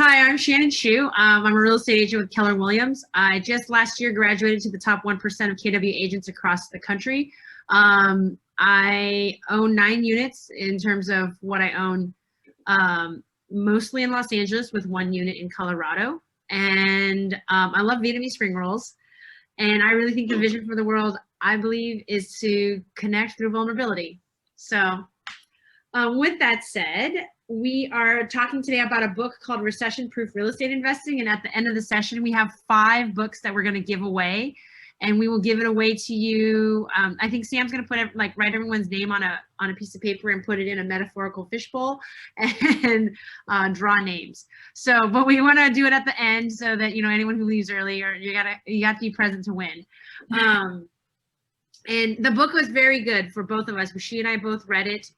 Hi, I'm Shannon Shue. I'm a real estate agent with Keller Williams. I just last year graduated to the top 1% of KW agents across the country. I own 9 units in terms of what I own, mostly in Los Angeles with 1 unit in Colorado. And I love Vietnamese spring rolls. And I really think the vision for the world, I believe, is to connect through vulnerability. So with that said, we are talking today about a book called Recession Proof Real Estate Investing. And at the end of the session, we have 5 books that we're going to give away. And we will give it away to you. I think Sam's going to write everyone's name on a piece of paper and put it in a metaphorical fishbowl and draw names. So, but we want to do it at the end so that, you know, anyone who leaves early, or you got to be present to win. And the book was very good for both of us. She and I both read it.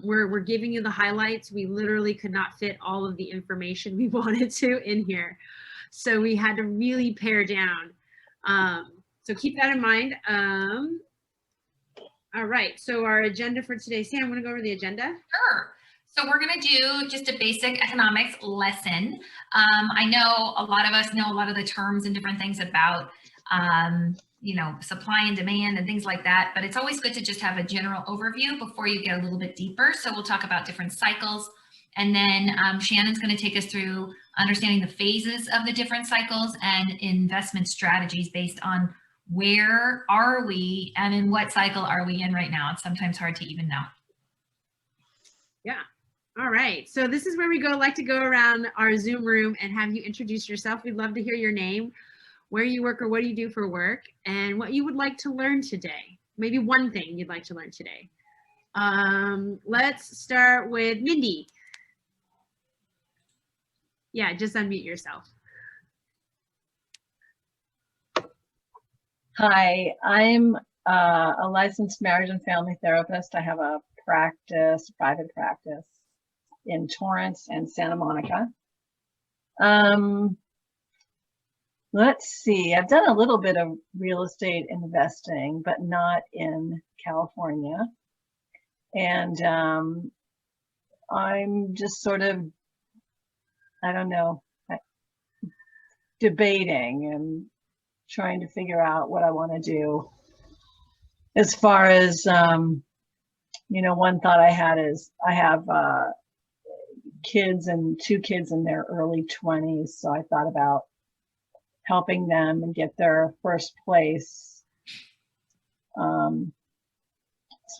We're giving you the highlights. We literally could not fit all of the information we wanted to in here. So we had to really pare down. So keep that in mind. All right, so our agenda for today. Sam, I'm gonna go over the agenda. Sure. So we're gonna do just a basic economics lesson. I know a lot of us know a lot of the terms and different things about you know, supply and demand and things like that, but it's always good to just have a general overview before you get a little bit deeper. So we'll talk about different cycles, and then Shannon's going to take us through understanding the phases of the different cycles and investment strategies based on where are we and in what cycle are we in right now. It's sometimes hard to even know. Yeah. All right. So this is where we like to go around our Zoom room and have you introduce yourself. We'd love to hear your name, where you work or what do you do for work, and what you would like to learn today. Maybe one thing you'd like to learn today. Let's start with Mindy. Yeah, just unmute yourself. Hi, I'm a licensed marriage and family therapist. I have a practice, private practice in Torrance and Santa Monica. Let's see, I've done a little bit of real estate investing, but not in California. And I'm just sort of, I don't know, debating and trying to figure out what I want to do. As far as, you know, one thought I had is I have kids and 2 kids in their early 20s. So I thought about helping them and get their first place. So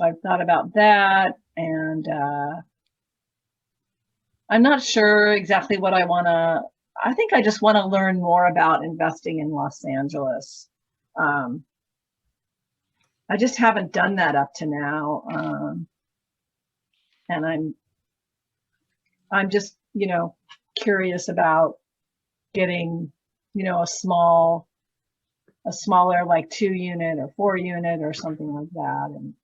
I've thought about that, and I'm not sure exactly what I want to. I think I just want to learn more about investing in Los Angeles. I just haven't done that up to now, and I'm just, you know, curious about getting, you know, a smaller like 2 unit or 4 unit or something like that. And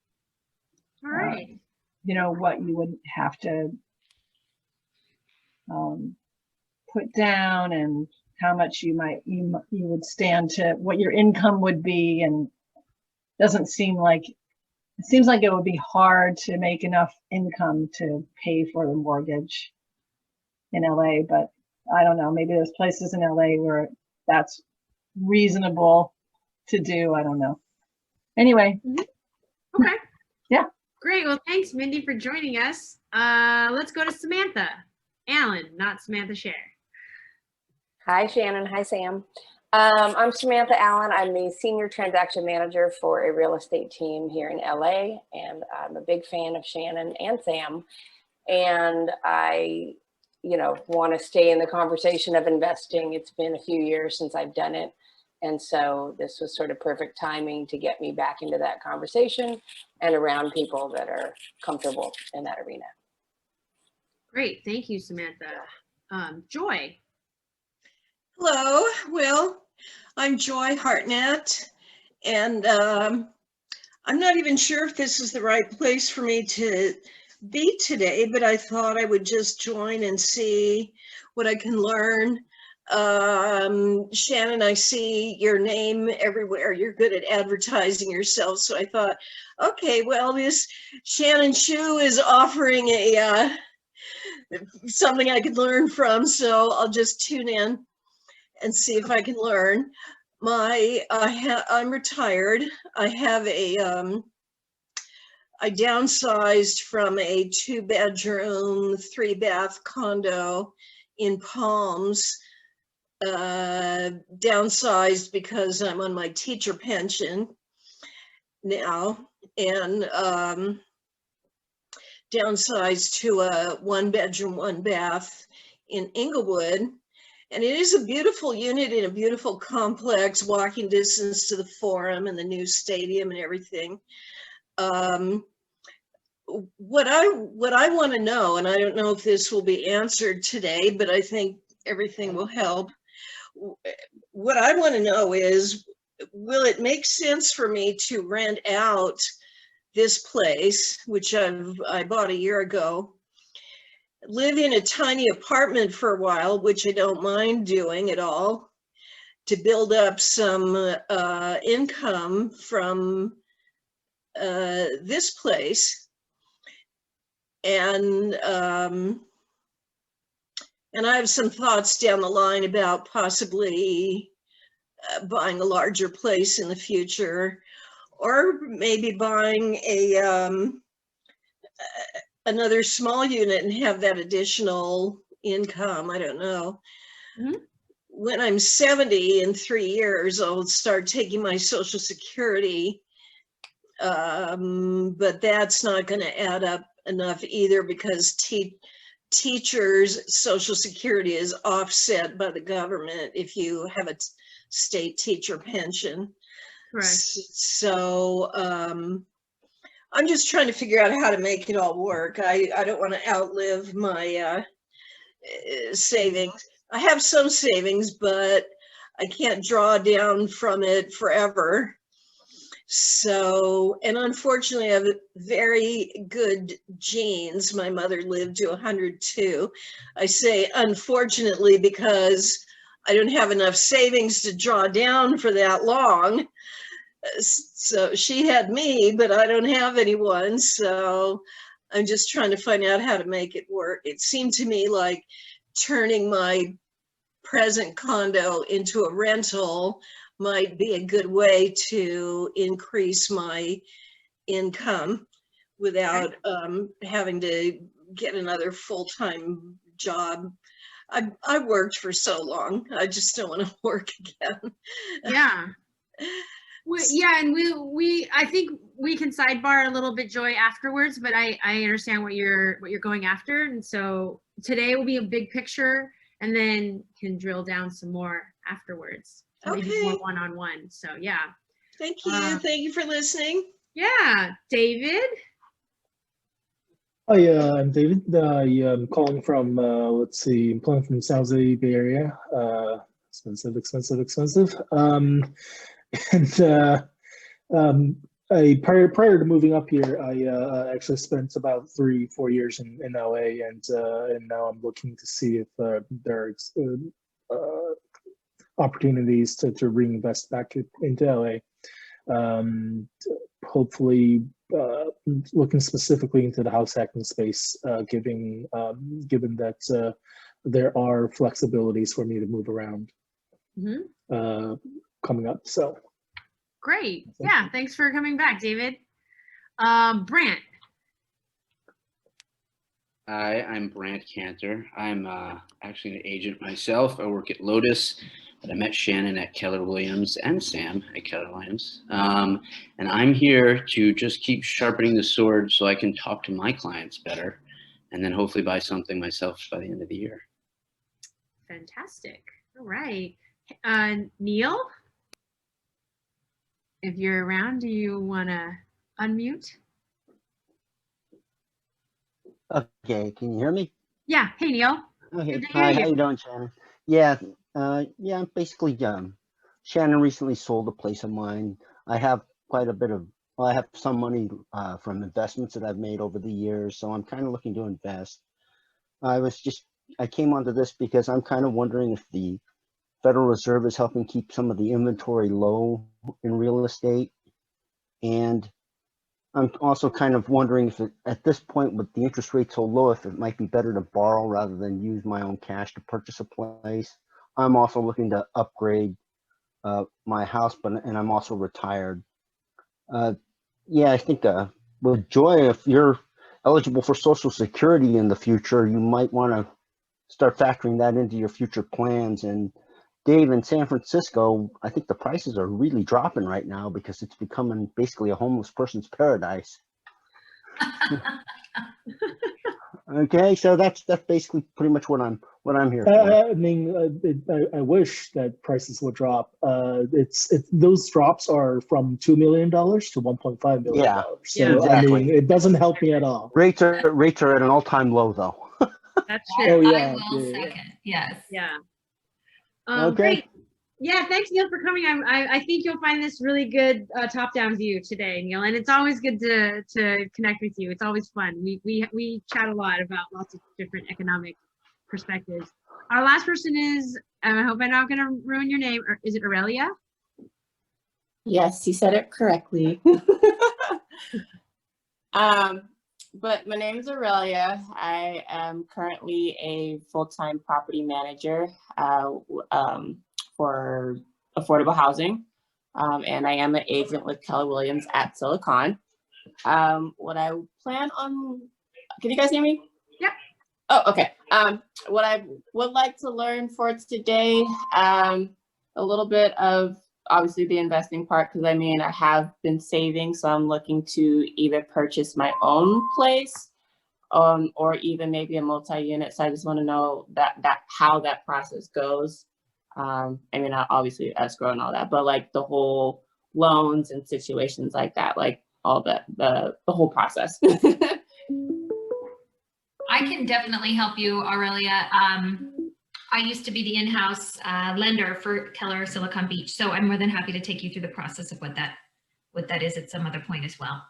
all right, you know, what you would have to put down and how much you would stand to, what your income would be. And it seems like it would be hard to make enough income to pay for the mortgage in LA, but I don't know, maybe there's places in LA where that's reasonable to do. I don't know. Anyway. Okay. Yeah. Great. Well, thanks, Mindy, for joining us. Let's go to Samantha Allen, not Samantha Share. Hi, Shannon. Hi, Sam. I'm Samantha Allen. I'm the Senior Transaction Manager for a real estate team here in LA, and I'm a big fan of Shannon and Sam. And I, you know, want to stay in the conversation of investing. It's been a few years since I've done it. And so this was sort of perfect timing to get me back into that conversation and around people that are comfortable in that arena. Great. Thank you, Samantha. Joy. Hello. Well, I'm Joy Hartnett, and I'm not even sure if this is the right place for me to be today, but I thought I would just join and see what I can learn. Shannon, I see your name everywhere. You're good at advertising yourself. So I thought, okay, well, this Shannon Shue is offering a something I could learn from. So I'll just tune in and see if I can learn. I'm retired. I have I downsized from a 2-bedroom, 3-bath condo in Palms. Downsized because I'm on my teacher pension now, and downsized to a 1-bedroom, 1-bath in Inglewood. And it is a beautiful unit in a beautiful complex, walking distance to the Forum and the new stadium and everything. What I want to know, and I don't know if this will be answered today, but I think everything will help. What I want to know is, will it make sense for me to rent out this place, which I bought a year ago, live in a tiny apartment for a while, which I don't mind doing at all, to build up some income from this place, and I have some thoughts down the line about possibly buying a larger place in the future, or maybe buying another small unit and have that additional income. I don't know. Mhm. When I'm 70 in 3 years, I'll start taking my Social Security, but that's not going to add up enough either, because teachers' Social Security is offset by the government if you have a state teacher pension. Correct. So I'm just trying to figure out how to make it all work. I don't want to outlive my savings. I have some savings, but I can't draw down from it forever. So, and unfortunately, I have very good genes. My mother lived to 102. I say unfortunately because I don't have enough savings to draw down for that long. So she had me, but I don't have anyone. So I'm just trying to find out how to make it work. It seemed to me like turning my present condo into a rental might be a good way to increase my income without having to get another full-time job. I worked for so long. I just don't want to work again. Yeah. Yeah, and I think we can sidebar a little bit, Joy, afterwards, but I understand what you're going after, and so today will be a big picture, and then can drill down some more afterwards. Maybe Okay. more one-on-one. So yeah. Thank you. Thank you for listening. Yeah, David. Hi, I'm David. I'm calling from, let's see, I'm calling from San Jose Bay Area. Expensive. Prior to moving up here, I actually spent about 3-4 years in LA, and now I'm looking to see if there are opportunities to reinvest back into LA. Hopefully, looking specifically into the house hacking space, given that there are flexibilities for me to move around coming up. So Great. Yeah, thanks for coming back, David. Brant. Hi, I'm Brant Cantor. I'm actually an agent myself. I work at Lotus, but I met Shannon at Keller Williams and Sam at Keller Williams. And I'm here to just keep sharpening the sword so I can talk to my clients better and then hopefully buy something myself by the end of the year. Fantastic. All right. Neil, if you're around, do you want to unmute? Okay, can you hear me? Yeah. Hey, Neil. Okay. Good to Hi, hear how you. you doing, Shannon? Yeah, basically, Shannon recently sold a place of mine. I have quite a bit of, well, I have some money from investments that I've made over the years, so I'm kind of looking to invest. I came onto this because I'm kind of wondering if the Federal Reserve is helping keep some of the inventory low in real estate, and I'm also kind of wondering if at this point with the interest rate so low, if it might be better to borrow rather than use my own cash to purchase a place. I'm also looking to upgrade my house, and I'm also retired. Yeah, I think with Joy, if you're eligible for Social Security in the future, you might want to start factoring that into your future plans. And Dave, in San Francisco, I think the prices are really dropping right now because it's becoming basically a homeless person's paradise. Okay, so that's basically pretty much what I'm here for. I mean, I wish that prices would drop. Those drops are from $2 million to $1.5 million. Yeah, so exactly. I mean, it doesn't help me at all. Rates are at an all-time low, though. That's I, true. Oh, I yeah, will yeah, yeah. second. Yes. Yeah. Okay. Great. Yeah, thanks, Neil, for coming. I think you'll find this really good top-down view today, Neil, and it's always good to connect with you. It's always fun. We chat a lot about lots of different economic perspectives. Our last person is, I hope I'm not going to ruin your name, or is it Aurelia? Yes, you said it correctly. But my name is Aurelia. I am currently a full-time property manager for affordable housing, and I am an agent with Keller Williams at Silicon. What I plan on, can you guys hear me? Yep. Oh, okay. What I would like to learn for today, a little bit of obviously the investing part, because I mean, I have been saving, so I'm looking to either purchase my own place, or even maybe a multi-unit. So I just want to know that how that process goes. I mean, obviously escrow and all that, but like the whole loans and situations like that, like all that, the whole process. I can definitely help you, Aurelia. I used to be the in-house lender for Keller Silicon Beach, so I'm more than happy to take you through the process of what that is at some other point as well.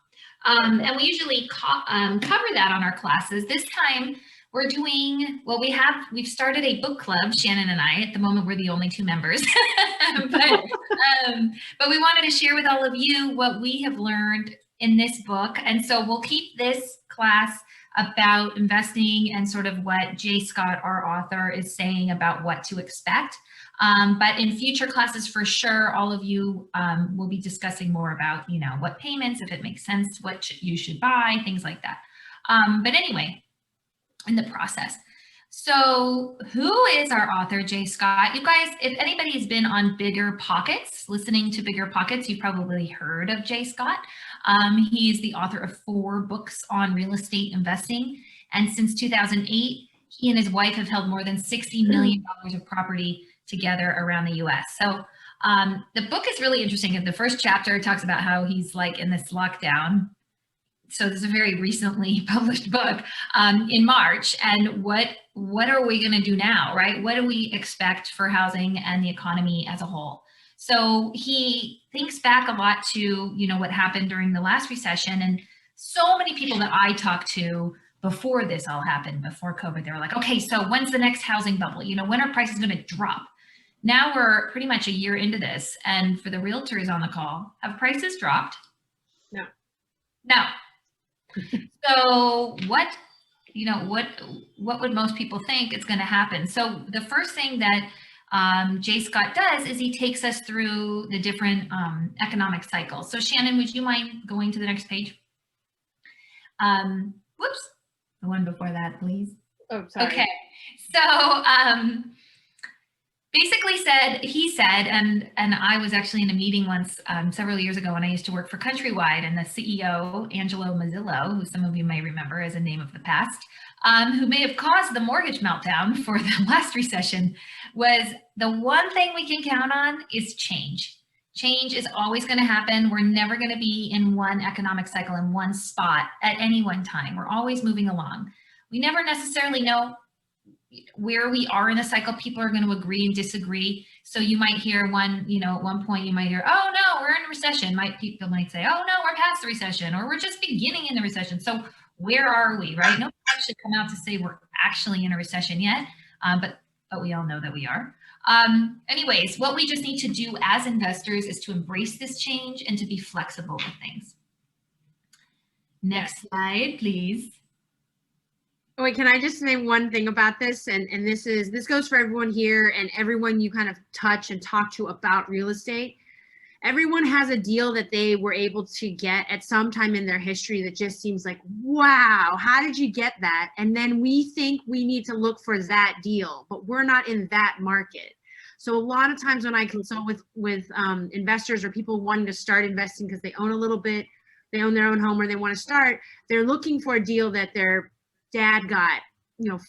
And we usually cover that on our classes. This time we're doing, well, we've started a book club, Shannon and I. At the moment, we're the only 2 members, but we wanted to share with all of you what we have learned in this book. And so we'll keep this class about investing and sort of what Jay Scott, our author, is saying about what to expect. But in future classes, for sure, all of you will be discussing more about, you know, what payments, if it makes sense, what you should buy, things like that. But anyway, in the process. So who is our author, Jay Scott? You guys, if anybody's been on Bigger Pockets, listening to Bigger Pockets, you've probably heard of Jay Scott. He's the author of 4 books on real estate investing. And since 2008, he and his wife have held more than $60 million of property together around the US. So the book is really interesting. The first chapter talks about how he's like in this lockdown. So this is a very recently published book in March. And what are we going to do now, right? What do we expect for housing and the economy as a whole? So he thinks back a lot to, you know, what happened during the last recession. And so many people that I talked to before this all happened, before COVID, they were like, okay, so when's the next housing bubble? You know, when are prices going to drop? Now we're pretty much a year into this. And for the realtors on the call, have prices dropped? No. No. So what would most people think is going to happen? So the first thing that Jay Scott does is he takes us through the different economic cycles. So Shannon, would you mind going to the next page? Whoops, the one before that, please. Oh, sorry. Okay, so basically he said, and I was actually in a meeting once several years ago when I used to work for Countrywide, and the CEO, Angelo Mazzillo, who some of you may remember as a name of the past, who may have caused the mortgage meltdown for the last recession, was the one thing we can count on is change. Change is always going to happen. We're never going to be in one economic cycle in one spot at any one time. We're always moving along. We never necessarily know where we are in the cycle. People are going to agree and disagree. So you might hear one, you know, at one point you might hear, oh no, we're in a recession. People might say, oh no, we're past the recession, or we're just beginning in the recession. So where are we, right? Nobody should come out to say we're actually in a recession yet, but we all know that we are. Anyways, what we just need to do as investors is to embrace this change and to be flexible with things. Next slide, please. Oh, wait, can I just say one thing about this? And this goes for everyone here and everyone you kind of touch and talk to about real estate. Everyone has a deal that they were able to get at some time in their history that just seems like, wow, how did you get that? And then we think we need to look for that deal, but we're not in that market. So a lot of times when I consult with investors or people wanting to start investing because they own a little bit, they own their own home or they want to start, they're looking for a deal that their dad got,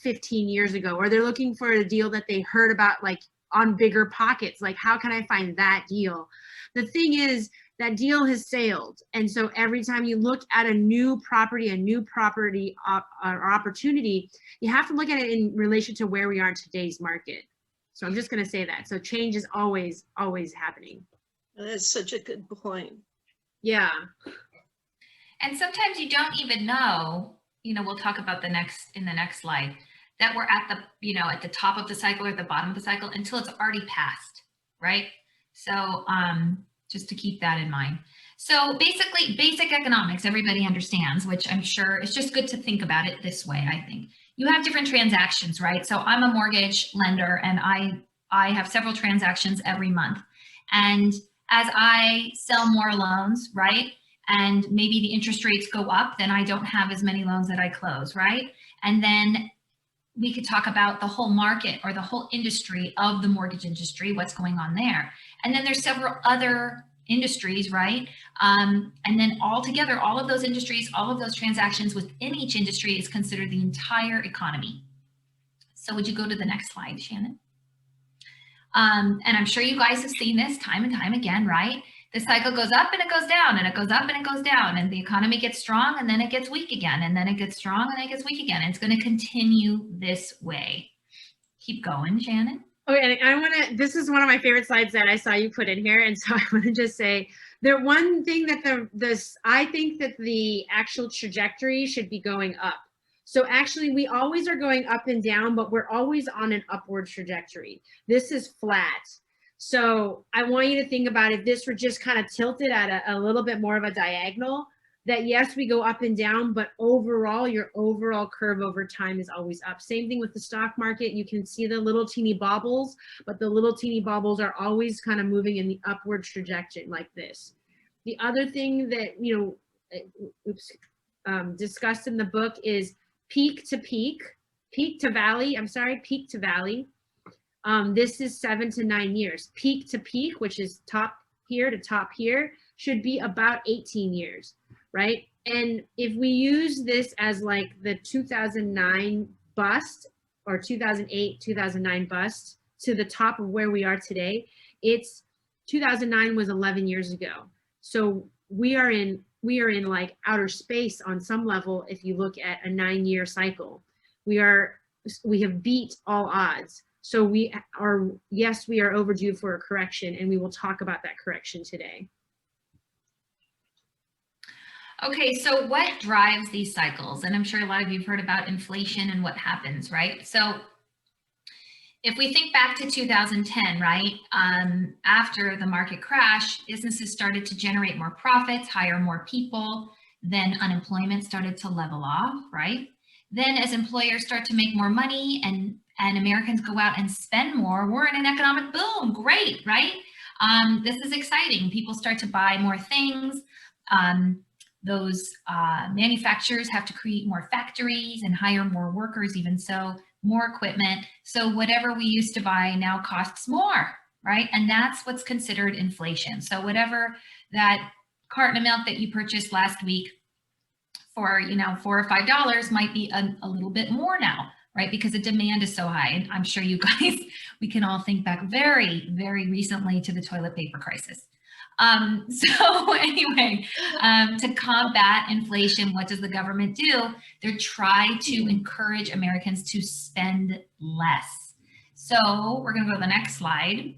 15 years ago, or they're looking for a deal that they heard about like on Bigger Pockets. Like, how can I find that deal? The thing is, that deal has sailed. And so every time you look at a new property or opportunity, you have to look at it in relation to where we are in today's market. So I'm just going to say that. So change is always happening. That's such a good point. Yeah. And sometimes you don't even know, we'll talk about in the next slide, that we're at the top of the cycle or the bottom of the cycle until it's already passed, right? So just to keep that in mind. So basically, basic economics, everybody understands, which I'm sure it's just good to think about it this way, I think. You have different transactions, right? So I'm a mortgage lender and I have several transactions every month. And as I sell more loans, right? And maybe the interest rates go up, then I don't have as many loans that I close, right? And then we could talk about the whole market or the whole industry of the mortgage industry, what's going on there. And then there's several other industries, right? And then all together, all of those industries, all of those transactions within each industry is considered the entire economy. So would you go to the next slide, Shannon? And I'm sure you guys have seen this time and time again, right? The cycle goes up and it goes down and it goes up and it goes down, and the economy gets strong and then it gets weak again, and then it gets strong and it gets weak again. And it's going to continue this way. Keep going, Shannon. Okay, and this is one of my favorite slides that I saw you put in here. And so I want to just say one thing that I think that the actual trajectory should be going up. So actually we always are going up and down, but we're always on an upward trajectory. This is flat. So I want you to think about if this were just kind of tilted at a little bit more of a diagonal, that yes, we go up and down, but overall, your overall curve over time is always up. Same thing with the stock market. You can see the little teeny bobbles, but the little teeny bobbles are always kind of moving in the upward trajectory like this. The other thing that, discussed in the book is peak to valley. This is 7 to 9 years. Peak to peak, which is top here to top here, should be about 18 years, right? And if we use this as like the 2009 bust or 2008, 2009 bust to the top of where we are today, 2009 was 11 years ago. So we are in like outer space on some level. If you look at a 9-year cycle, we have beat all odds. So we are overdue for a correction, and we will talk about that correction today. Okay, so what drives these cycles? And I'm sure a lot of you have heard about inflation and what happens, right? So if we think back to 2010, right, after the market crash, businesses started to generate more profits, hire more people, then unemployment started to level off, right? Then as employers start to make more money and Americans go out and spend more, we're in an economic boom. Great, right? This is exciting. People start to buy more things. Those manufacturers have to create more factories and hire more workers, even so, more equipment. So whatever we used to buy now costs more, right? And that's what's considered inflation. So whatever that carton of milk that you purchased last week for, $4 or $5 might be a little bit more now, right? Because the demand is so high. And I'm sure you guys, we can all think back very, very recently to the toilet paper crisis. So anyway, to combat inflation, what does the government do? They try to encourage Americans to spend less. So we're going to go to the next slide.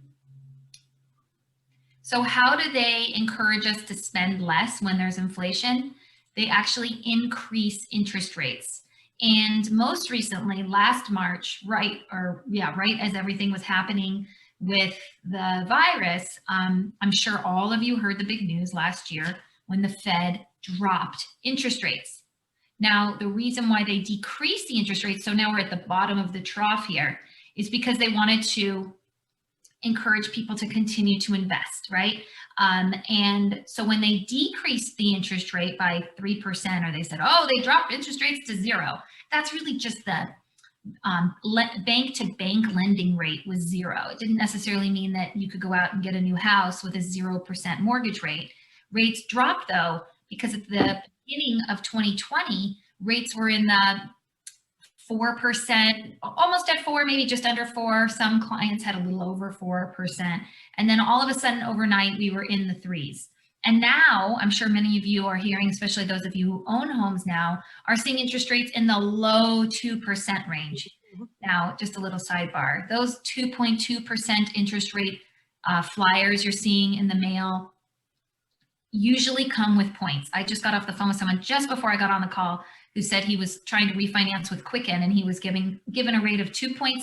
So how do they encourage us to spend less when there's inflation? They actually increase interest rates. And most recently, last March, right as everything was happening with the virus, I'm sure all of you heard the big news last year when the Fed dropped interest rates. Now, the reason why they decreased the interest rates, so now we're at the bottom of the trough here, is because they wanted to encourage people to continue to invest, right? And so when they decreased the interest rate by 3%, or they said, oh, they dropped interest rates to 0, that's really just the bank-to-bank lending rate was 0. It didn't necessarily mean that you could go out and get a new house with a 0% mortgage rate. Rates dropped though, because at the beginning of 2020, rates were in the 4%, almost at 4, maybe just under 4. Some clients had a little over 4%. And then all of a sudden overnight, we were in the 3s. And now I'm sure many of you are hearing, especially those of you who own homes now, are seeing interest rates in the low 2% range. Now, just a little sidebar, those 2.2% interest rate flyers you're seeing in the mail usually come with points. I just got off the phone with someone just before I got on the call who said he was trying to refinance with Quicken, and he was given a rate of 2.6,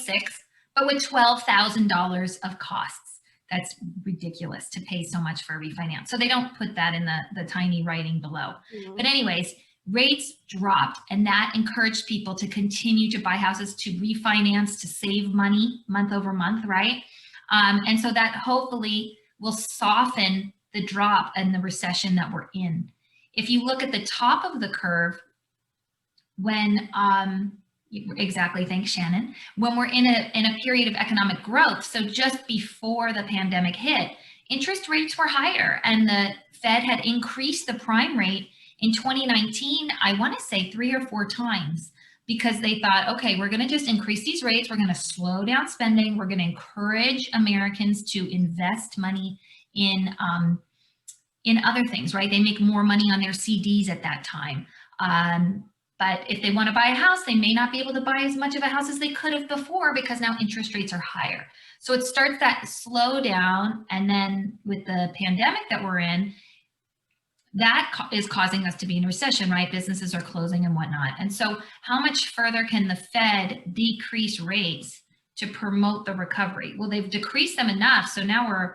but with $12,000 of costs. That's ridiculous to pay so much for a refinance. So they don't put that in the tiny writing below. Mm-hmm. But anyways, rates dropped, and that encouraged people to continue to buy houses, to refinance, to save money month over month, right? And so that hopefully will soften the drop and the recession that we're in. If you look at the top of the curve, when exactly, thanks Shannon, when we're in a period of economic growth, so just before the pandemic hit, interest rates were higher, and the Fed had increased the prime rate in 2019, I want to say 3 or 4 times, because they thought, okay, we're going to just increase these rates, we're going to slow down spending, we're going to encourage Americans to invest money in other things, right? They make more money on their CDs at that time. But if they want to buy a house, they may not be able to buy as much of a house as they could have before, because now interest rates are higher. So it starts that slowdown, and then with the pandemic that we're in, that is causing us to be in a recession, right? Businesses are closing and whatnot. And so how much further can the Fed decrease rates to promote the recovery? Well, they've decreased them enough. So now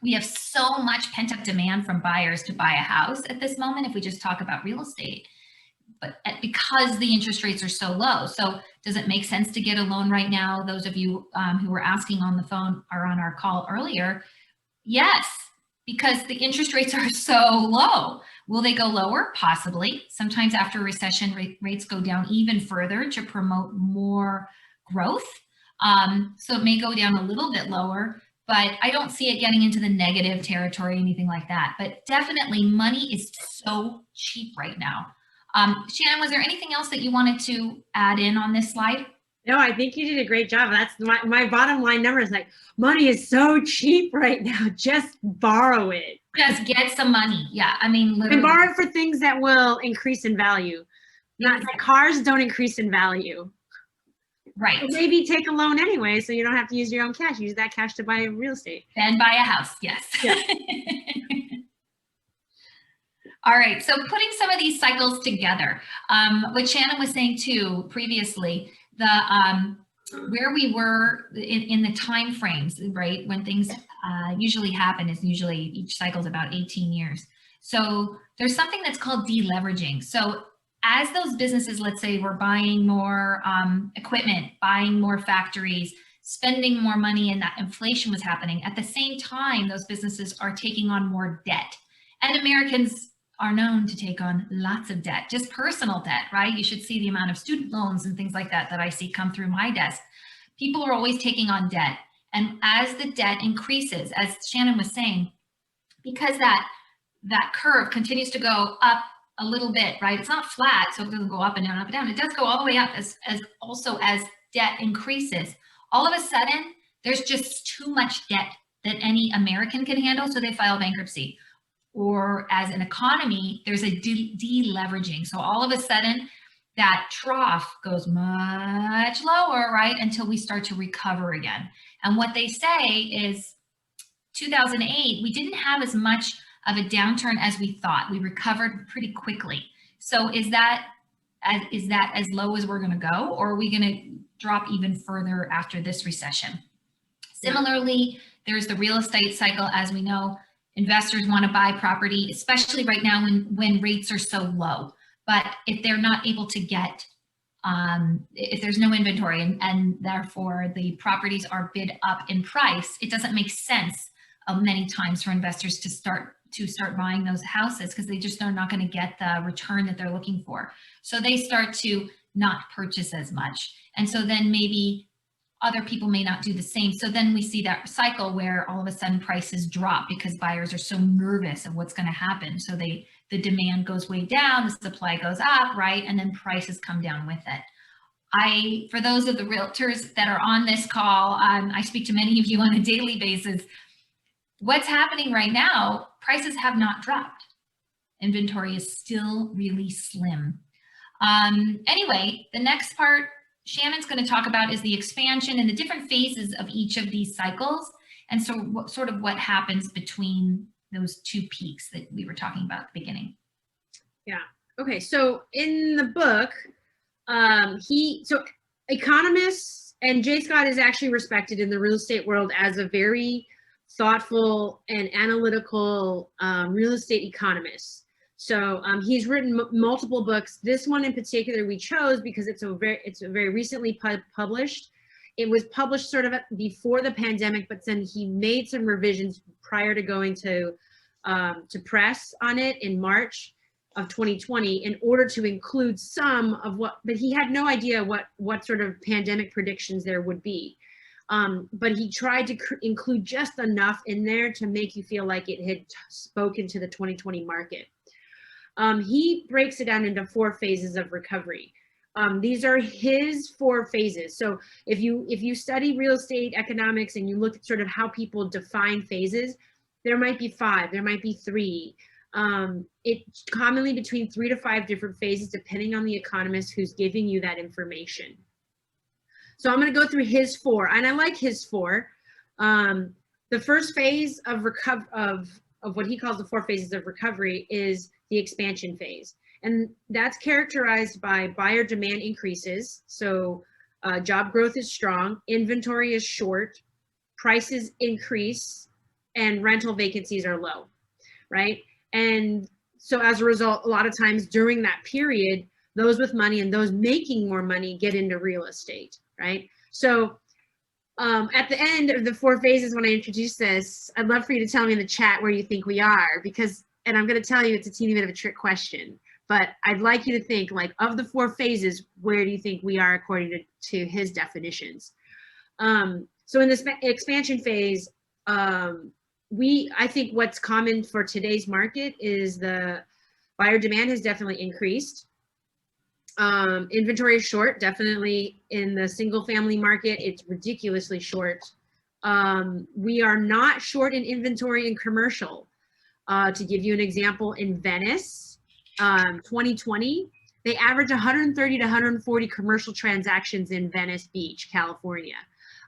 we have so much pent-up demand from buyers to buy a house at this moment, if we just talk about real estate. But because the interest rates are so low. So does it make sense to get a loan right now? Those of you who were asking on the phone or on our call earlier, yes, because the interest rates are so low. Will they go lower? Possibly. Sometimes after a recession, rates go down even further to promote more growth. So it may go down a little bit lower, but I don't see it getting into the negative territory, anything like that. But definitely money is so cheap right now. Shannon, was there anything else that you wanted to add in on this slide? No, I think you did a great job. That's my bottom line number is like, money is so cheap right now. Just borrow it. Just get some money. Yeah, I mean, literally. And borrow it for things that will increase in value. Not cars don't increase in value. Right. But maybe take a loan anyway, so you don't have to use your own cash. Use that cash to buy real estate. Then buy a house, yes. Yeah. All right, so putting some of these cycles together, what Shannon was saying too previously, where we were in the time frames, right, when things usually happen is usually each cycle is about 18 years. So there's something that's called deleveraging. So as those businesses, let's say, were buying more equipment, buying more factories, spending more money, and that inflation was happening, at the same time, those businesses are taking on more debt. And Americans are known to take on lots of debt, just personal debt, right? You should see the amount of student loans and things like that that I see come through my desk. People are always taking on debt. And as the debt increases, as Shannon was saying, because that curve continues to go up a little bit, right? It's not flat, so it doesn't go up and down, up and down. It does go all the way up as debt increases. All of a sudden, there's just too much debt that any American can handle, so they file bankruptcy. Or as an economy, there's a deleveraging. So all of a sudden, that trough goes much lower, right, until we start to recover again. And what they say is 2008, we didn't have as much of a downturn as we thought. We recovered pretty quickly. So is that as low as we're going to go, or are we going to drop even further after this recession? Similarly, there's the real estate cycle, as we know. investors want to buy property, especially right now when rates are so low. But if they're not able to get, if there's no inventory and therefore the properties are bid up in price, it doesn't make sense many times for investors to start buying those houses because they just are not going to get the return that they're looking for. So they start to not purchase as much. And so then maybe other people may not do the same. So then we see that cycle where all of a sudden prices drop because buyers are so nervous of what's going to happen. So the demand goes way down, the supply goes up, right? And then prices come down with it. For those of the realtors that are on this call, I speak to many of you on a daily basis. What's happening right now, prices have not dropped. Inventory is still really slim. Anyway, the next part Shannon's going to talk about is the expansion and the different phases of each of these cycles. And so what happens between those two peaks that we were talking about at the beginning. Yeah. Okay. So in the book, economists, and Jay Scott is actually respected in the real estate world as a very thoughtful and analytical real estate economist. So he's written multiple books. This one in particular we chose because it's very recently published. It was published sort of before the pandemic, but then he made some revisions prior to going to press on it in March of 2020 in order to include some of what, but he had no idea what sort of pandemic predictions there would be. But he tried to include just enough in there to make you feel like it had spoken to the 2020 market. He breaks it down into 4 phases of recovery. These are his 4 phases. So if you study real estate economics and you look at sort of how people define phases, there might be 5, there might be 3. It's commonly between 3 to 5 different phases, depending on the economist who's giving you that information. So I'm going to go through his 4, and I like his 4. The first phase of what he calls the 4 phases of recovery is the expansion phase. And that's characterized by buyer demand increases. So job growth is strong, inventory is short, prices increase, and rental vacancies are low, right? And so as a result, a lot of times during that period, those with money and those making more money get into real estate, right? So at the end of the 4 phases, when I introduce this, I'd love for you to tell me in the chat where you think we are, because, and I'm going to tell you it's a teeny bit of a trick question, but I'd like you to think, like, of the 4 phases, where do you think we are according to his definitions? So in this expansion phase, I think what's common for today's market is the buyer demand has definitely increased. Inventory is short, definitely in the single family market, it's ridiculously short. We are not short in inventory in commercial. To give you an example, in Venice, 2020, they average 130 to 140 commercial transactions in Venice Beach, California.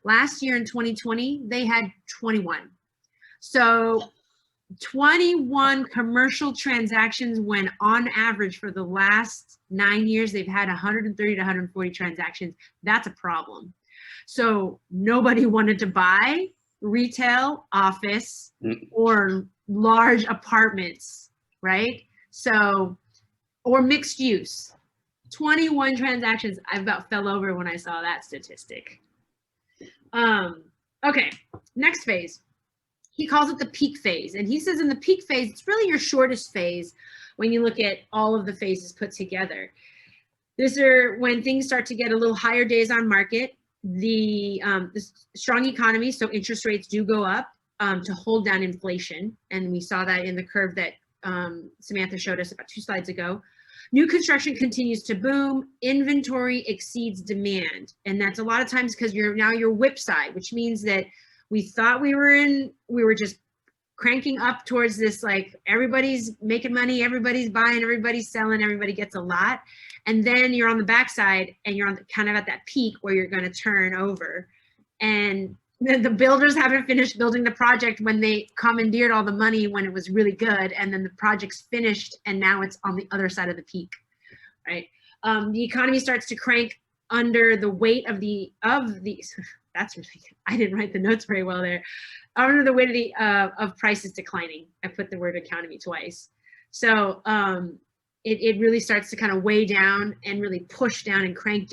Last year in 2020, they had 21. So 21 commercial transactions when on average for the last 9 years, they've had 130 to 140 transactions. That's a problem. So nobody wanted to buy retail, office, or large apartments, right? So, or mixed use. 21 transactions. I about fell over when I saw that statistic. Okay, next phase. He calls it the peak phase. And he says in the peak phase, it's really your shortest phase when you look at all of the phases put together. These are when things start to get a little higher days on market, the strong economy, so interest rates do go up to hold down inflation. And we saw that in the curve that Samantha showed us about 2 slides ago. New construction continues to boom, inventory exceeds demand. And that's a lot of times because you're whipside, which means that we thought we were just cranking up towards this, like, everybody's making money, everybody's buying, everybody's selling, everybody gets a lot. And then you're on the backside and you're on kind of at that peak where you're going to turn over. And the builders haven't finished building the project when they commandeered all the money when it was really good. And then the project's finished and now it's on the other side of the peak, right? The economy starts to crank under the weight of the that's really good. I didn't write the notes very well there. Under the weight of prices declining. I put the word economy twice. So it really starts to kind of weigh down and really push down and crank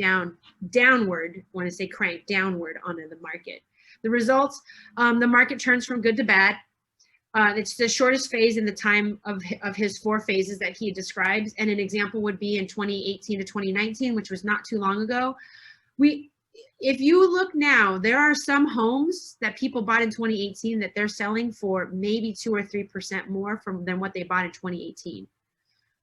downward. When I say crank downward onto the market. The results, the market turns from good to bad. It's the shortest phase in the time of his 4 phases that he describes. And an example would be in 2018 to 2019, which was not too long ago. If you look now, there are some homes that people bought in 2018 that they're selling for maybe 2 or 3% more than what they bought in 2018.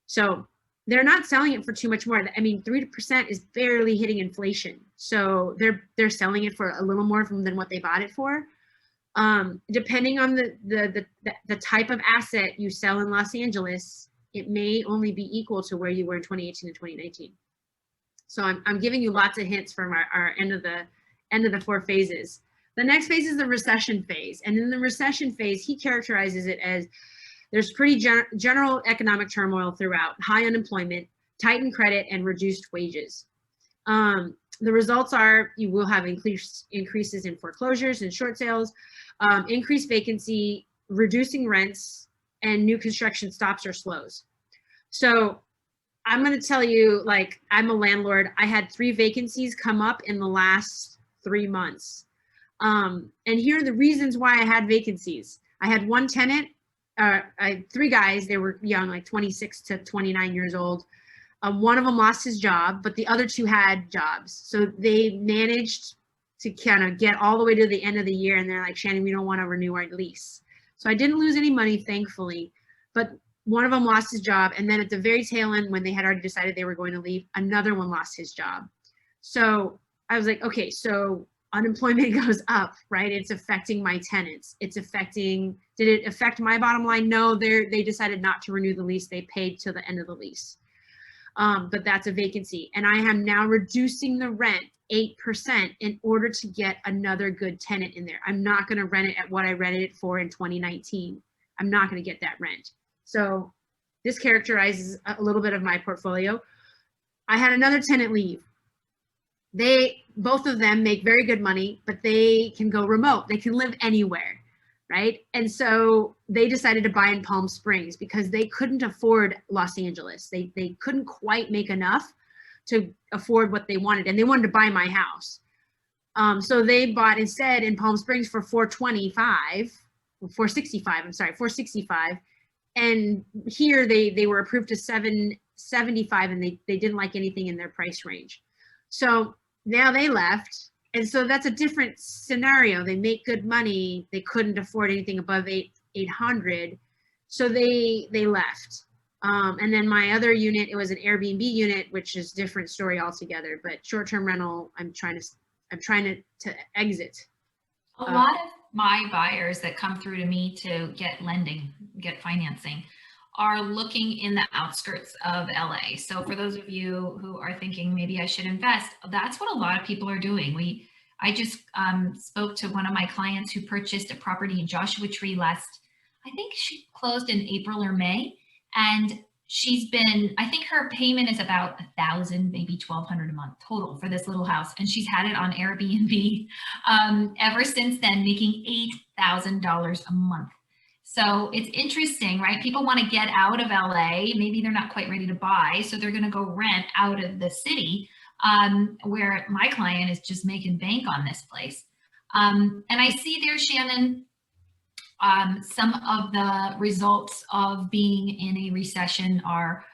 So they're not selling it for too much more. I mean, 3% is barely hitting inflation. So they're selling it for a little more than what they bought it for. Depending on the type of asset you sell in Los Angeles, it may only be equal to where you were in 2018 and 2019. So I'm giving you lots of hints from our end of the 4 phases. The next phase is the recession phase. And in the recession phase, he characterizes it as there's pretty general economic turmoil throughout, high unemployment, tightened credit, and reduced wages. The results are you will have increases in foreclosures and short sales, increased vacancy, reducing rents, and new construction stops or slows. So I'm going to tell you, like, I'm a landlord. I had 3 vacancies come up in the last 3 months. And here are the reasons why I had vacancies. I had one tenant, 3 guys, they were young, like 26 to 29 years old. One of them lost his job, but the other 2 had jobs. So they managed to kind of get all the way to the end of the year, and they're like, Shannon, we don't want to renew our lease. So I didn't lose any money, thankfully, but one of them lost his job. And then at the very tail end, when they had already decided they were going to leave, another one lost his job. So I was like, okay, so unemployment goes up, right? It's affecting my tenants. Did it affect my bottom line? No, they decided not to renew the lease. They paid till the end of the lease. But that's a vacancy. And I am now reducing the rent 8% in order to get another good tenant in there. I'm not going to rent it at what I rented it for in 2019. I'm not going to get that rent. So this characterizes a little bit of my portfolio. I had another tenant leave. Both of them make very good money, but they can go remote. They can live anywhere, right? And so they decided to buy in Palm Springs because they couldn't afford Los Angeles. They couldn't quite make enough to afford what they wanted, and they wanted to buy my house. So they bought instead in Palm Springs for $465. And here they were approved to $775, and they didn't like anything in their price range. So now they left. And so that's a different scenario. They make good money. They couldn't afford anything above $800. So they left. And then my other unit, it was an Airbnb unit, which is different story altogether, but short-term rental, I'm trying to exit. A lot of my buyers that come through to me to get financing are looking in the outskirts of LA. So for those of you who are thinking maybe I should invest, that's what a lot of people are doing. I just spoke to one of my clients who purchased a property in Joshua Tree I think she closed in April or May. And I think her payment is about $1,000, maybe $1,200 a month total for this little house. And she's had it on Airbnb ever since then, making $8,000 a month. So it's interesting, right? People want to get out of LA. Maybe they're not quite ready to buy. So they're going to go rent out of the city where my client is just making bank on this place. And I see there, Shannon, some of the results of being in a recession are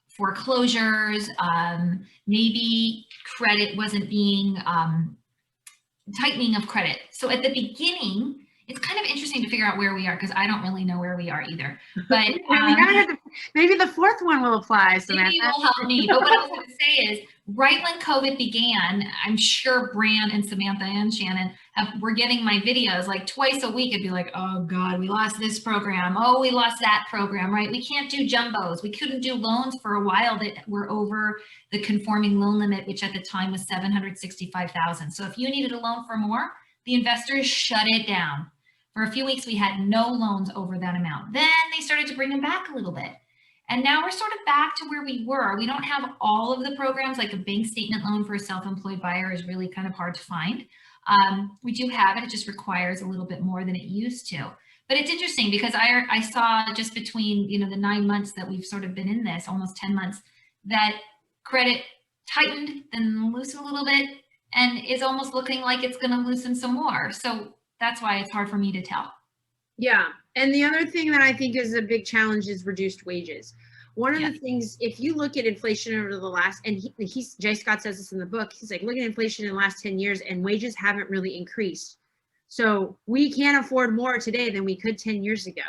foreclosures, maybe credit wasn't being, tightening of credit. So at the beginning, it's kind of interesting to figure out where we are because I don't really know where we are either. But maybe the 4th one will apply, Samantha. Maybe it will help me. But what I was going to say is, right when COVID began, I'm sure Bran and Samantha and Shannon were getting my videos like twice a week. It'd be like, oh God, we lost this program. Oh, we lost that program, right? We can't do jumbos. We couldn't do loans for a while that were over the conforming loan limit, which at the time was $765,000. So if you needed a loan for more, the investors shut it down. For a few weeks, we had no loans over that amount. Then they started to bring them back a little bit. And now we're sort of back to where we were. We don't have all of the programs, like a bank statement loan for a self-employed buyer is really kind of hard to find. We do have it, it just requires a little bit more than it used to. But it's interesting because I saw just between, you know, the 9 months that we've sort of been in this, almost 10 months, that credit tightened, then loosened a little bit, and is almost looking like it's going to loosen some more. So that's why it's hard for me to tell. Yeah. And the other thing that I think is a big challenge is reduced wages. One of the things, if you look at inflation over the last, and Jay Scott says this in the book, he's like, look at inflation in the last 10 years and wages haven't really increased. So we can't afford more today than we could 10 years ago.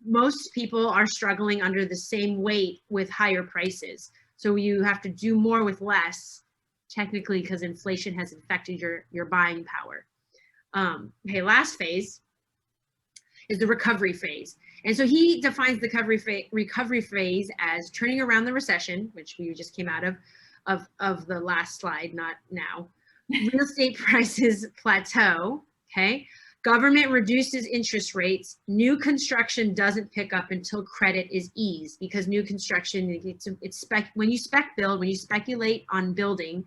Most people are struggling under the same weight with higher prices. So you have to do more with less, technically, because inflation has affected your buying power. Okay, last phase is the recovery phase. And so he defines the recovery phase as turning around the recession, which we just came out of the last slide, not now. Real estate prices plateau, okay? Government reduces interest rates. New construction doesn't pick up until credit is eased, because new construction, when you spec build, when you speculate on building,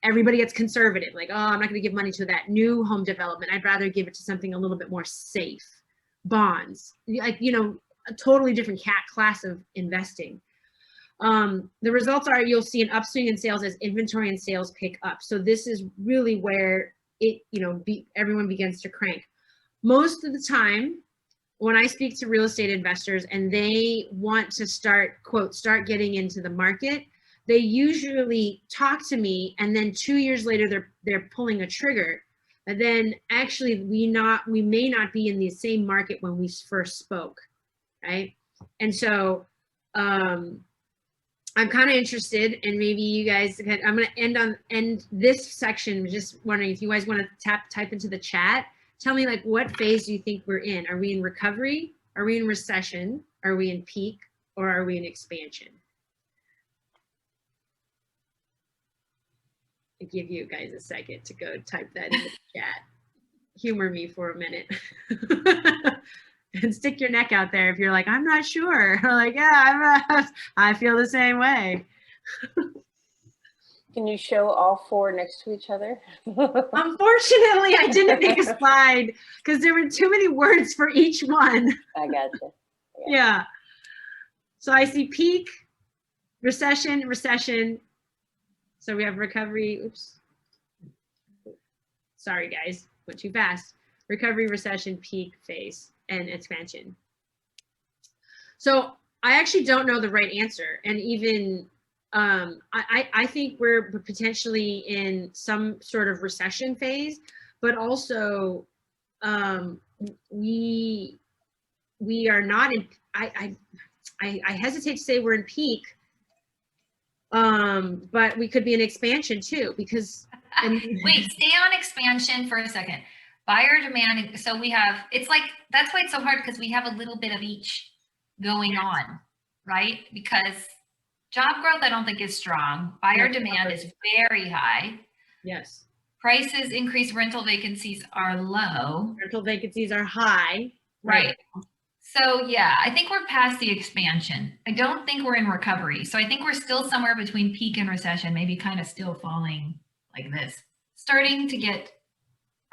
everybody gets conservative, like, oh, I'm not going to give money to that new home development. I'd rather give it to something a little bit more safe. Bonds, like, you know, a totally different class of investing. The results are you'll see an upswing in sales as inventory and sales pick up. So this is really where it, you know, everyone begins to crank. Most of the time, when I speak to real estate investors and they want to start, quote, start getting into the market, they usually talk to me, and then 2 years later they're pulling a trigger. And then actually we may not be in the same market when we first spoke, right? And so I'm kind of interested, and maybe you guys can, I'm going to end this section just wondering if you guys want to type into the chat. Tell me, like, what phase do you think we're in? Are we in recovery? Are we in recession? Are we in peak? Or are we in expansion? I give you guys a second to go type that in the chat. Humor me for a minute. And stick your neck out there if you're like, I'm not sure. Like, yeah, I feel the same way. Can you show all four next to each other? Unfortunately, I didn't make a slide because there were too many words for each one. I gotcha. Yeah. So I see peak, recession, recession. So we have recovery. Oops. Sorry, guys. Went too fast. Recovery, recession, peak, phase, and expansion. So I actually don't know the right answer. And even I think we're potentially in some sort of recession phase, but also we are not in, I hesitate to say we're in peak, but we could be in expansion too, because wait, stay on expansion for a second. Buyer demand, so we have, it's like, that's why it's so hard, because we have a little bit of each going on, right? Because job growth, I don't think is strong. Buyer demand is very high. Yes. Prices increase, rental vacancies are low. Rental vacancies are high. Right. So yeah, I think we're past the expansion. I don't think we're in recovery. So I think we're still somewhere between peak and recession, maybe kind of still falling like this, starting to get,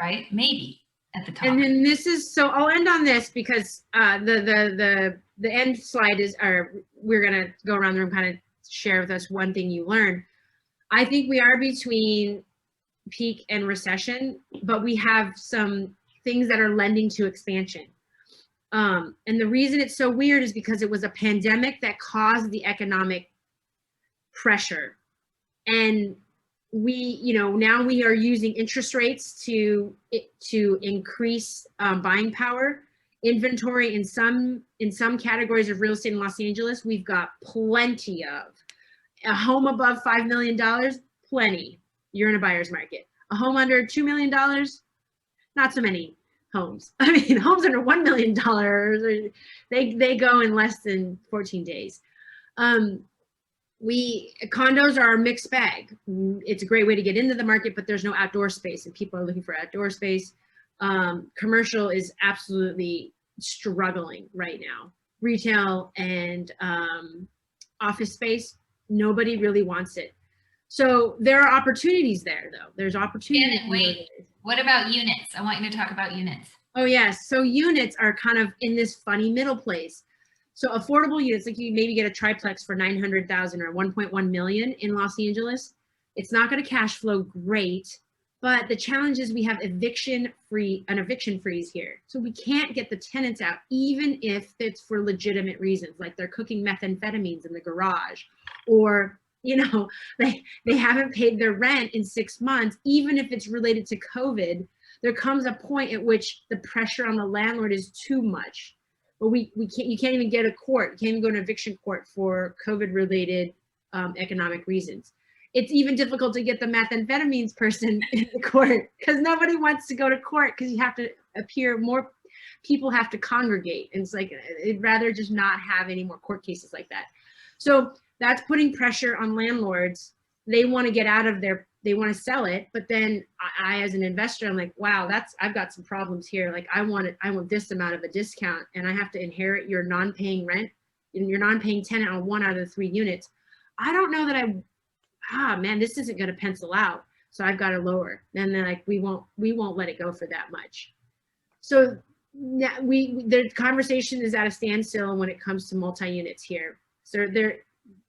right? Maybe at the top. And then this is, so I'll end on this because the end slide is, or we're going to go around the room, kind of share with us one thing you learned. I think we are between peak and recession, but we have some things that are lending to expansion. And the reason it's so weird is because it was a pandemic that caused the economic pressure. And we, you know, now we are using interest rates to increase buying power. Inventory in some categories of real estate in Los Angeles, we've got plenty of. A home above $5 million, plenty. You're in a buyer's market. A home under $2 million, not so many homes. I mean, homes under $1 million, they go in less than 14 days. Condos are a mixed bag. It's a great way to get into the market, but there's no outdoor space, and people are looking for outdoor space. Commercial is absolutely struggling right now. retail and office space, nobody really wants it. So there are opportunities there, though. There's opportunities. Shannon, wait. What about units? I want you to talk about units. Oh, yes. So units are kind of in this funny middle place. So affordable units, like you maybe get a triplex for 900,000 or 1.1 million in Los Angeles. It's not going to cash flow great, but the challenge is we have an eviction freeze here. So we can't get the tenants out, even if it's for legitimate reasons, like they're cooking methamphetamines in the garage, or they haven't paid their rent in 6 months, even if it's related to COVID. There comes a point at which the pressure on the landlord is too much. But you can't even get a court. You can't even go to eviction court for COVID-related economic reasons. It's even difficult to get the methamphetamines person in the court because nobody wants to go to court because you have to appear more. People have to congregate, and it's like I'd rather just not have any more court cases like that. So that's putting pressure on landlords. They want to get out of they want to sell it, but then I as an investor, I'm like, wow, I've got some problems here. Like I want this amount of a discount, and I have to inherit your non-paying rent and your non-paying tenant on 1 out of the 3 units. I don't know that man, this isn't going to pencil out. So I've got to lower. And they're like, we won't let it go for that much. So now the conversation is at a standstill when it comes to multi-units here. So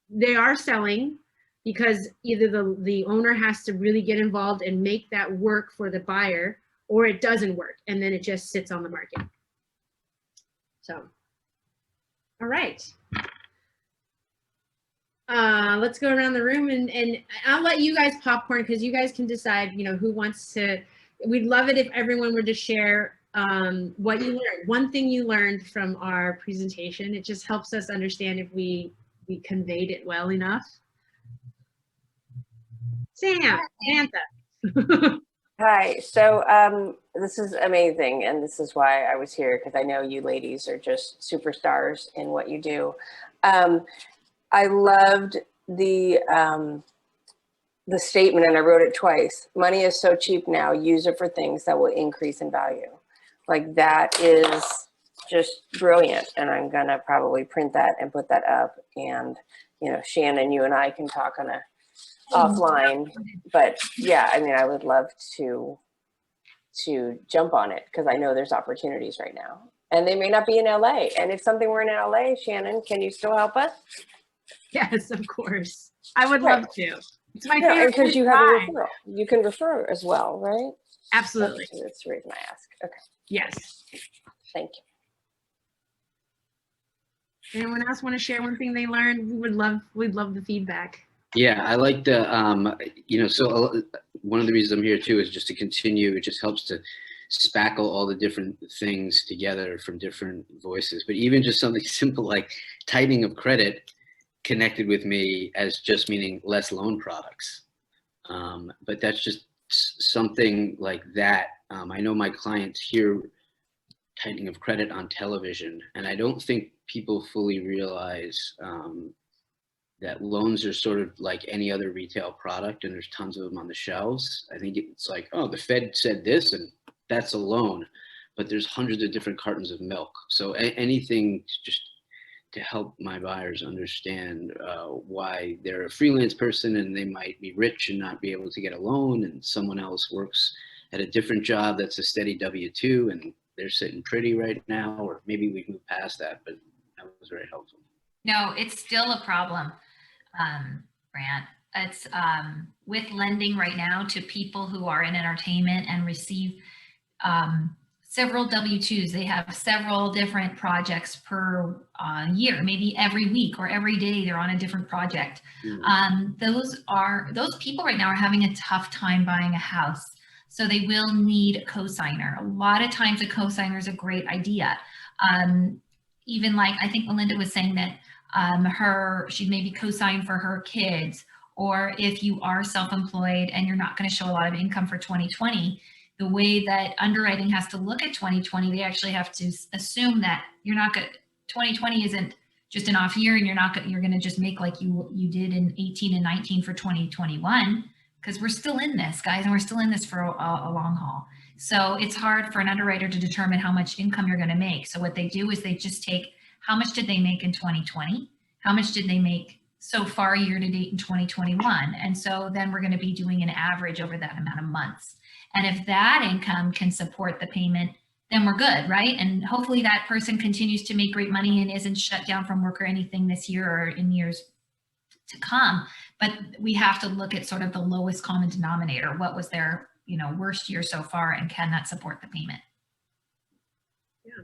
they are selling because either the owner has to really get involved and make that work for the buyer, or it doesn't work, and then it just sits on the market. So, all right. Let's go around the room, and I'll let you guys popcorn because you guys can decide, who wants to. We'd love it if everyone were to share what you learned. One thing you learned from our presentation. It just helps us understand if we conveyed it well enough. Sam, Samantha. Hi. So this is amazing, and this is why I was here, because I know you ladies are just superstars in what you do. I loved the statement, and I wrote it twice. Money is so cheap now. Use it for things that will increase in value. Like, that is just brilliant, and I'm gonna probably print that and put that up. And Shannon, you and I can talk on a offline, but yeah, I mean, I would love to jump on it because I know there's opportunities right now, and they may not be in LA. And if something were in LA, Shannon, can you still help us? Yes, of course. I would love to. It's my favorite. Because you have a referral. You can refer as well, right? Absolutely. That's the reason I ask. Okay. Yes. Thank you. Anyone else want to share one thing they learned? We'd love the feedback. Yeah, I like the, so one of the reasons I'm here too is just to continue. It just helps to spackle all the different things together from different voices. But even just something simple like tightening of credit connected with me as just meaning less loan products. But that's just something like that. I know my clients hear tightening of credit on television, and I don't think people fully realize that loans are sort of like any other retail product, and there's tons of them on the shelves. I think it's like, oh, the Fed said this and that's a loan, but there's hundreds of different cartons of milk. So anything just to help my buyers understand why they're a freelance person and they might be rich and not be able to get a loan, and someone else works at a different job that's a steady W-2 and they're sitting pretty right now, or maybe we've moved past that, but that was very helpful. No, it's still a problem, Brant. It's with lending right now to people who are in entertainment and receive several W-2s. They have several different projects per year, maybe every week or every day they're on a different project. Those people right now are having a tough time buying a house. So they will need a cosigner. A lot of times a cosigner is a great idea. Even like, I think Melinda was saying that she'd maybe co-sign for her kids, or if you are self-employed and you're not going to show a lot of income for 2020, the way that underwriting has to look at 2020, they actually have to assume that 2020 isn't just an off year and you're going to just make like you did in 18 and 19 for 2021, because we're still in this, guys, and we're still in this for a long haul. So it's hard for an underwriter to determine how much income you're going to make. So what they do is they just take how much did they make in 2020? How much did they make so far year to date in 2021? And so then we're going to be doing an average over that amount of months. And if that income can support the payment, then we're good, right? And hopefully that person continues to make great money and isn't shut down from work or anything this year or in years to come. But we have to look at sort of the lowest common denominator. What was their, worst year so far, and can that support the payment? Yeah.